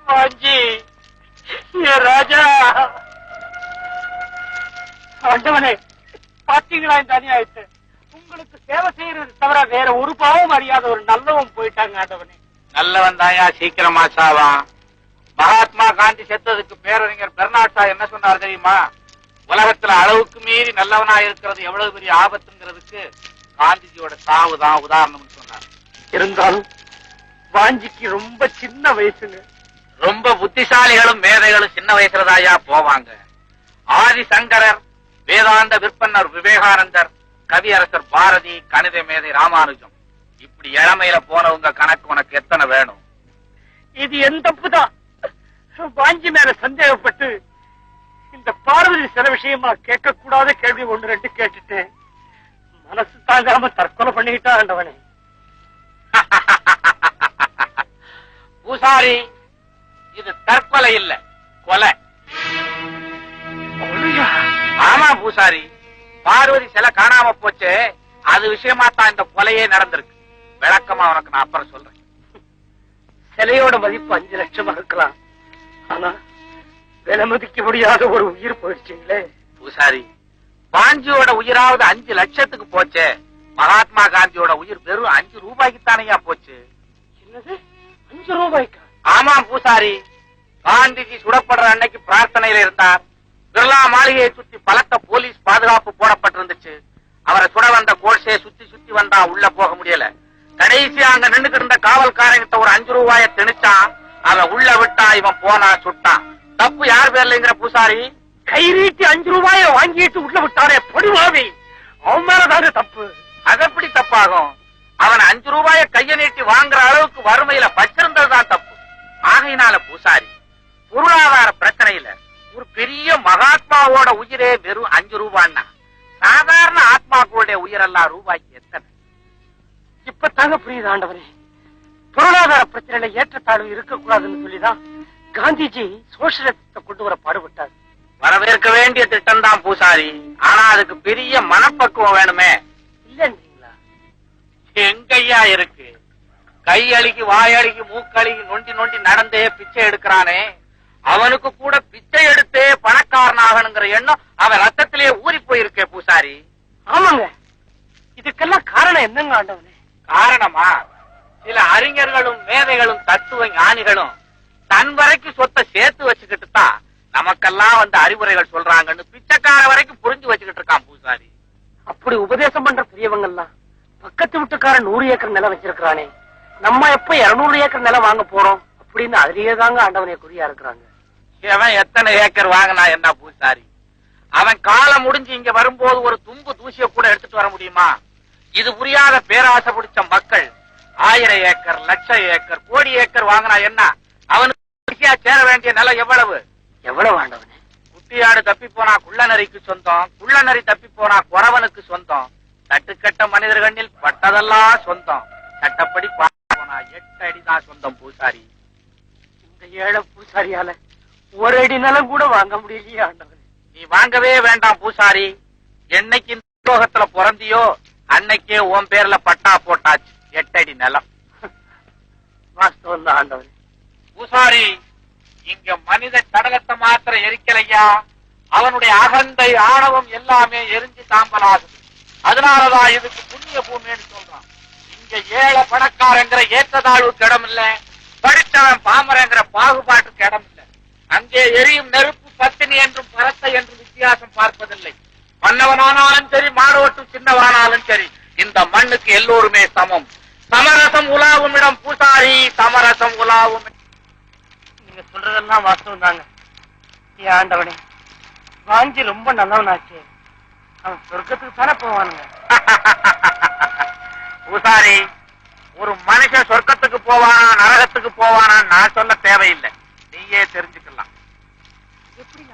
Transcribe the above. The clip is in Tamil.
வாஞ்சி ராஜா ஆண்டவனே, பாத்தீங்களா இந்த அநியாயத்தை? உங்களுக்கு சேவை செய்யறது தவிர வேற ஒரு பாவம் அறியாத ஒரு நல்லவன் போயிட்டாங்க ஆண்டவனே. நல்லவன் தாயா சீக்கிரமா சாவான். மகாத்மா காந்தி செத்ததுக்கு பேரறிஞர் பெர்னாட் ஷா என்ன சொன்னார் தெரியுமா? உலகத்துல அளவுக்கு மீறி நல்லவனா இருக்கிறது எவ்வளவு பெரிய ஆபத்துங்கிறதுக்கு காந்திஜியோட சாவு தான் உதாரணம் சொன்னார். இருந்தாலும் வாஞ்சிக்கு ரொம்ப சின்ன வயசுங்க. ரொம்ப புத்திசாலிகளும் மேதைகளும் சின்ன வயசுலதாயா போவாங்க. ஆதிசங்கரர், வேதாந்த விற்பனர் விவேகானந்தர், கவியரசர் பாரதி, கணித மேதை ராமானுஜம், இப்படி இளமையில போனவங்க கணக்கு உனக்கு எத்தனை வேணும்? இது என் தப்புதான். வாஞ்சி மேல சந்தேகப்பட்டு இந்த பார்வதி சில விஷயமா கேட்க கூடாத கேள்வி ஒன்று ரெண்டு கேட்டுட்டேன். மனசு தாங்காம தற்கொலை பண்ணிக்கிட்டா ஆண்டவனே. பூசாரி, இது தற்கொலை இல்ல, கொலை. ஆமா பூசாரி, பார்வதி சில காணாம போச்சு, அது விஷயமா தான் இந்த கொலையே நடந்திருக்கு. விளக்கமா உனக்கு நான் அப்புறம் சொல்றேன். சிலையோட மதிப்பு 5 லட்சம் இருக்கலாம், ஆனா விலை மதிக்க முடியாத ஒரு உயிர் போயிடுச்சுங்களே. பூசாரி, வாஞ்சியோட உயிராவது 5 லட்சத்துக்கு போச்சு. மகாத்மா காந்தியோட உயிர் வெறும் 5 ரூபாய்க்கு தானையா போச்சு. என்னது, 5 ரூபாய்க்கா? ஆமா பூசாரி, காந்திஜி சுடப்படுற அன்னைக்கு பிரார்த்தனையில இருந்தார். பிர்லா மாளிகையை சுத்தி பலத்த போலீஸ் பாதுகாப்பு போடப்பட்டிருந்துச்சு. அவரை சுட வந்த கோட்ஸே சுத்தி சுத்தி வந்தா உள்ள போக முடியல. கடைசியா அங்க நின்னுக்கிட்டு இருந்த காவல்காரங்கிட்ட ஒரு 5 ரூபாய திணிச்சான். அவன் உள்ள விட்டா, இவன் போனா சுட்டான். தப்பு யார் பேர்லங்கிற பூசாரி? கை நீட்டி 5 ரூபாய வாங்கிட்டு உள்ள விட்டாரே பொடிவாவி, அவன் மேலதாங்க தப்பு. அது எப்படி தப்பாகும்? அவன் 5 ரூபாய கைய நீட்டி வாங்குற அளவுக்கு வறுமையில வச்சிருந்ததுதான் தப்பு. ஆகையினால பூசாரி, பொருளாதார பிரச்சனையில ஒரு பெரிய மகாத்மாவோட உயிரே வெறும் 5 ரூபான்னா சாதாரண ஆத்மாக்களுடைய உயிரெல்லாம் ரூபாய்க்கு எத்தனை? இப்பதாங்க புரியுது ஆண்டவரே. பொருளாதார பிரச்சனையில ஏற்றத்தாழ்வு இருக்கக்கூடாதுன்னு சொல்லிதான் காந்திஜி சோசியலிசத்தை கொண்டு வர பாடுபட்டார். வரவேற்க வேண்டிய திட்டம் தான் பூசாரி, ஆனா அதுக்கு பெரிய மனப்பக்குவம் வேணுமே. இல்லன்றீங்களா? எங்கய்யா இருக்கு? கையழுகி வாயழுகி மூக்கழுகி நொண்டி நொண்டி நடந்தே பிச்சை எடுக்கிறானே, அவனுக்கு கூட பிச்சை எடுத்தே பணக்காரனாகணுங்கிற எண்ணம் அவன் ரத்தத்திலேயே ஊறி போயிருக்கே பூசாரி. ஆமாங்க, இதுக்கெல்லாம் காரணம் என்னங்க ஆண்டவனே? காரணமா? சில அறிஞர்களும் மேதைகளும் தத்துவ ஞானிகளும் தன் வரைக்கும் சொத்தை சேர்த்து வச்சுக்கிட்டு தான் நமக்கெல்லாம் வந்து அறிவுரைகள் சொல்றாங்கன்னு பிச்சைக்கார வரைக்கும் புரிஞ்சு வச்சுக்கிட்டு இருக்கான் பூசாரி. அப்படி உபதேசம் பண்ற பெரியவங்க எல்லாம் பக்கத்து வீட்டுக்காரன் 100 ஏக்கர் நிலம் வச்சிருக்கிறானே, நம்ம எப்ப 200 ஏக்கர் நிலம் வாங்க போறோம் அப்படின்னு அதுலயே தாங்க ஆண்டவனை குறியா இருக்கிறாங்க. அவன் எத்தனை ஏக்கர் வாங்கினா என்ன பூசாரி? அவன் காலம் முடிஞ்சு இங்க வரும்போது ஒரு தும்பு தூசிய கூட எடுத்துட்டு வர முடியுமா? இது புரியாத பேராசை பிடிச்ச மக்கள் 1000 ஏக்கர், லட்சம் ஏக்கர், கோடி ஏக்கர் வாங்கினா என்ன? அவனுக்கு சேர வேண்டிய நிலம் எவ்வளவு? எவ்வளவு ஆண்டவனே? குட்டியாடு தப்பி போனா குள்ளநரிக்கு சொந்தம், குள்ளநரி தப்பி போனா குறவனுக்கு சொந்தம். தட்டுக்கட்ட மனிதர்களில் பட்டதெல்லாம் சொந்தம். சட்டப்படி போனா 8 அடி தான் சொந்தம் பூசாரி. இந்த ஏழை பூசாரியால 1 அடி நிலம் கூட வாங்க முடியலையே ஆண்டவனே. நீ வாங்கவே வேண்டாம் பூசாரி. என்னைக்கு இந்த உலோகத்துல பிறந்தியோ அன்னைக்கே உன் பேர்ல பட்டா போட்டாச்சு 8 அடி நிலம். வாஸ்தவம் தான் ஆண்டவனே. பூசாரி, இங்க மனித சடலத்தை மாத்திரம் எரிக்கலையா, அவனுடைய அகந்தை ஆணவம் எல்லாமே எரிஞ்சு சாம்பலாகுது. அதனாலதான் இதுக்கு புண்ணிய பூமின்னு சொல்றான். இங்க ஏழை பணக்காரங்கிற ஏற்றதாழ்வுக்கு இடம் இல்ல, படித்தவன் பாமரங்கிற பாகுபாட்டுக்கு இடம் இல்ல. அங்கே எரியும் நெருப்பு பத்தினி என்றும் பரத்தை என்றும் வித்தியாசம் பார்ப்பதில்லை. மன்னவனானாலும் சரி, மாடோட்டும் சின்னவானாலும் சரி, இந்த மண்ணுக்கு எல்லோருமே சமம். சமரசம் உலாவும் இடம் பூசாரி, சமரசம் உலாவும். நீங்க சொல்றதெல்லாம் வாஸ்தவம் தாங்க. ஏன் ஆண்டவனே, வாஞ்சி ரொம்ப நல்லவனாச்சு, அவன் சொர்க்கத்துக்கு தானே போவானுங்க. பூசாரி, ஒரு மனுஷன் சொர்க்கத்துக்கு போவானா நரகத்துக்கு போவானா நான் சொல்ல தேவையில்லை, நீயே தெரிஞ்சுக்கலாம். எப்படி